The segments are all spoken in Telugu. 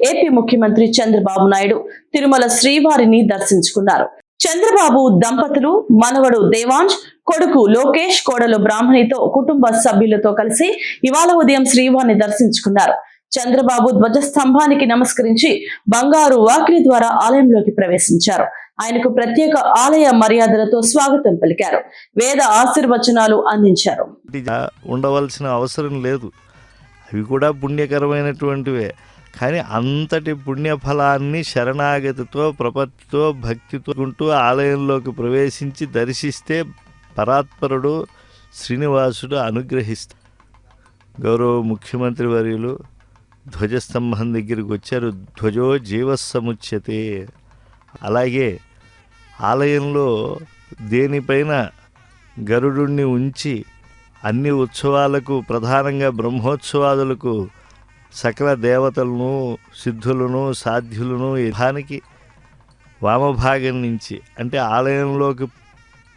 ఏపీ ముఖ్యమంత్రి చంద్రబాబు నాయుడు తిరుమల శ్రీవారిని దర్శించుకున్నారు. చంద్రబాబు దంపతులు మనవడు దేవాంశ్, కొడుకు లోకేష్, కోడలు బ్రాహ్మణితో కుటుంబ సభ్యులతో కలిసి ఇవాళ ఉదయం శ్రీవారిని దర్శించుకున్నారు. చంద్రబాబు ధ్వజస్తంభానికి నమస్కరించి బంగారు వాకిలి ద్వారా ఆలయంలోకి ప్రవేశించారు. ఆయనకు ప్రత్యేక ఆలయ మర్యాదలతో స్వాగతం పలికారు. వేద ఆశీర్వచనాలు అందించారు. ఉండవలసిన అవసరం లేదు, అవి కూడా పుణ్యకరమైనటువంటివే. కానీ అంతటి పుణ్యఫలాన్ని శరణాగతితో, ప్రపత్తితో, భక్తితో ఉంటూ ఆలయంలోకి ప్రవేశించి దర్శిస్తే పరాత్పరుడు శ్రీనివాసుడు అనుగ్రహిస్తాడు. గౌరవ ముఖ్యమంత్రి వర్యులు ధ్వజస్తంభం దగ్గరికి వచ్చారు. ధ్వజో జీవస్సముచ్యతే. అలాగే ఆలయంలో దేనిపైన గరుడుణ్ణి ఉంచి అన్ని ఉత్సవాలకు, ప్రధానంగా బ్రహ్మోత్సవాదులకు సకల దేవతలను, సిద్ధులను, సాధ్యులను దానికి వామభాగం నుంచి, అంటే ఆలయంలోకి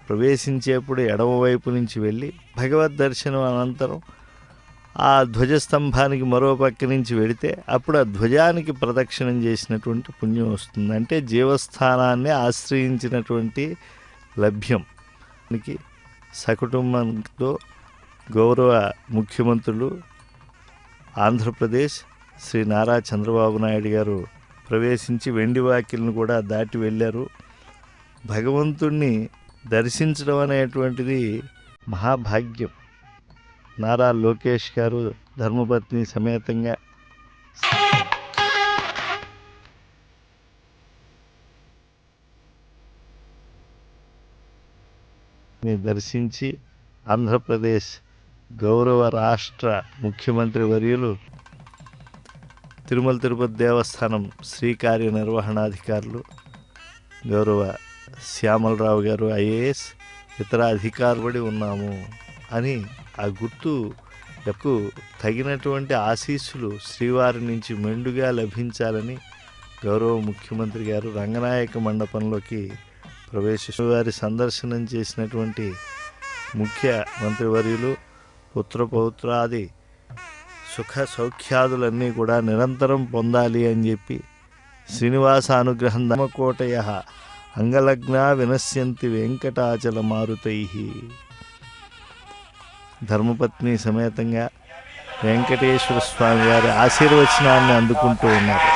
ప్రవేశించేప్పుడు ఎడమవైపు నుంచి వెళ్ళి భగవద్ దర్శనం అనంతరం ఆ ధ్వజస్తంభానికి మరో పక్క నుంచి వెడితే అప్పుడు ఆ ధ్వజానికి ప్రదక్షిణం చేసినటువంటి పుణ్యం వస్తుంది. అంటే జీవస్థానాన్ని ఆశ్రయించినటువంటి లభ్యం. సకుటుంబంతో గౌరవ ముఖ్యమంత్రులు ఆంధ్రప్రదేశ్ శ్రీ నారా చంద్రబాబు నాయుడు గారు ప్రవేశించి వెండి వాకిల్ని కూడా దాటి వెళ్ళారు. భగవంతుణ్ణి దర్శించడం అనేటువంటిది మహాభాగ్యం. నారా లోకేష్ గారు ధర్మపత్ని సమేతంగా దర్శించి ఆంధ్రప్రదేశ్ గౌరవ రాష్ట్ర ముఖ్యమంత్రి వర్యులు తిరుమల తిరుపతి దేవస్థానం శ్రీ కార్యనిర్వహణాధికారులు గౌరవ శ్యామలరావు గారు ఐఏఎస్ ఇతర అధికారులు ఉన్నాము అని ఆ గుర్తుకు తగినటువంటి ఆశీస్సులు శ్రీవారి నుంచి మెండుగా లభించాలని గౌరవ ముఖ్యమంత్రి గారు రంగనాయక మండపంలోకి వారి సందర్శనం చేసినటువంటి ముఖ్య మంత్రివర్యులు పుత్రపౌత్రాది సుఖ సౌఖ్యాదులన్నీ కూడా నిరంతరం పొందాలి అని చెప్పి శ్రీనివాస అనుగ్రహం ధర్మకోటయ అంగలగ్నా వినశ్యంతి వెంకటాచల మారుతై ధర్మపత్ని సమేతంగా వెంకటేశ్వర స్వామి వారి ఆశీర్వచనాన్ని అందుకుంటూ ఉన్నారు.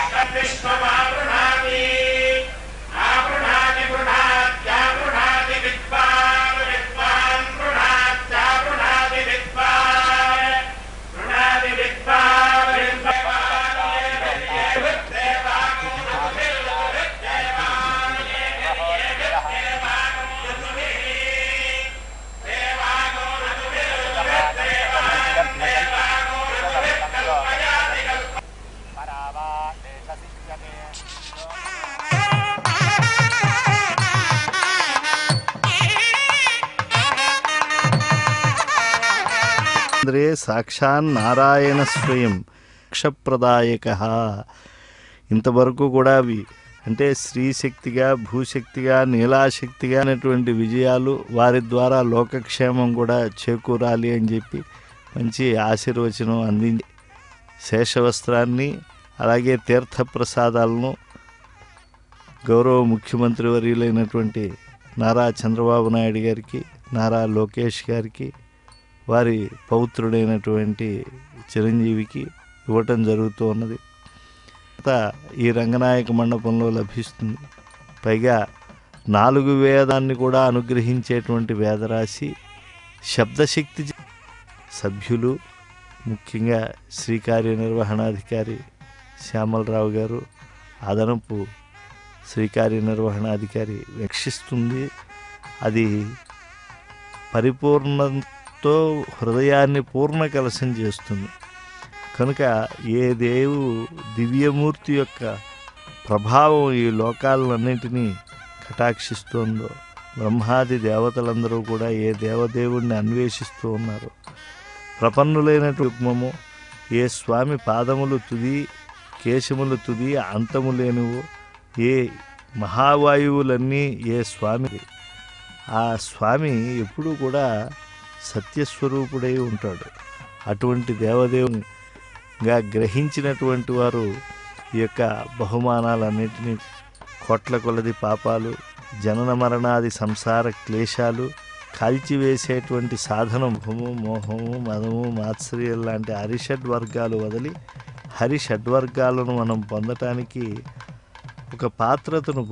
సాక్షాన్ నారాయణ స్వయం మోక్షప్రదాయక. ఇంతవరకు కూడా అవి అంటే స్త్రీశక్తిగా, భూశక్తిగా, నీలాశక్తిగా అనేటువంటి విజయాలు వారి ద్వారా లోకక్షేమం కూడా చేకూరాలి అని చెప్పి మంచి ఆశీర్వచనం అందించి శేషవస్త్రాన్ని అలాగే తీర్థప్రసాదాలను గౌరవ ముఖ్యమంత్రి వర్యులైనటువంటి నారా చంద్రబాబు నాయుడు గారికి, నారా లోకేష్ గారికి, వారి పౌత్రుడైనటువంటి చిరంజీవికి ఇవ్వటం జరుగుతూ ఉన్నది. ఈ రంగనాయక మండపంలో లభిస్తుంది. పైగా 4 వేదాన్ని కూడా అనుగ్రహించేటువంటి వేదరాశి శబ్దశక్తి సభ్యులు, ముఖ్యంగా శ్రీ కార్యనిర్వహణాధికారి శ్యామలరావు గారు, అదనపు శ్రీ కార్యనిర్వహణాధికారి వీక్షిస్తుంది. అది పరిపూర్ణతో హృదయాన్ని పూర్ణ కలశం చేస్తుంది. కనుక ఏ దివ్యమూర్తి యొక్క ప్రభావం ఈ లోకాలన్నింటినీ కటాక్షిస్తోందో, బ్రహ్మాది దేవతలందరూ కూడా ఏ దేవదేవుణ్ణి అన్వేషిస్తూ ఉన్నారు. ప్రపన్నులైనటువంటి రుక్మము ఏ స్వామి పాదములు తుది, కేశములు తుది, అంతము లేనివో ఏ మహావాయువులన్నీ ఏ స్వామి, ఆ స్వామి ఎప్పుడూ కూడా సత్యస్వరూపుడై ఉంటాడు. అటువంటి దేవదేవునిగా గ్రహించినటువంటి వారు ఈ యొక్క బహుమానాలన్నింటినీ కోట్ల కొలది పాపాలు, జనన మరణాది సంసార క్లేశాలు, కాల్చివేసేటువంటి సాధనం భూము, మోహము, మదము, మాత్సర్యం లాంటి హరిషడ్వర్గాలు వదిలి హరిషడ్వర్గాలను మనం పొందటానికి ఒక పాత్రతను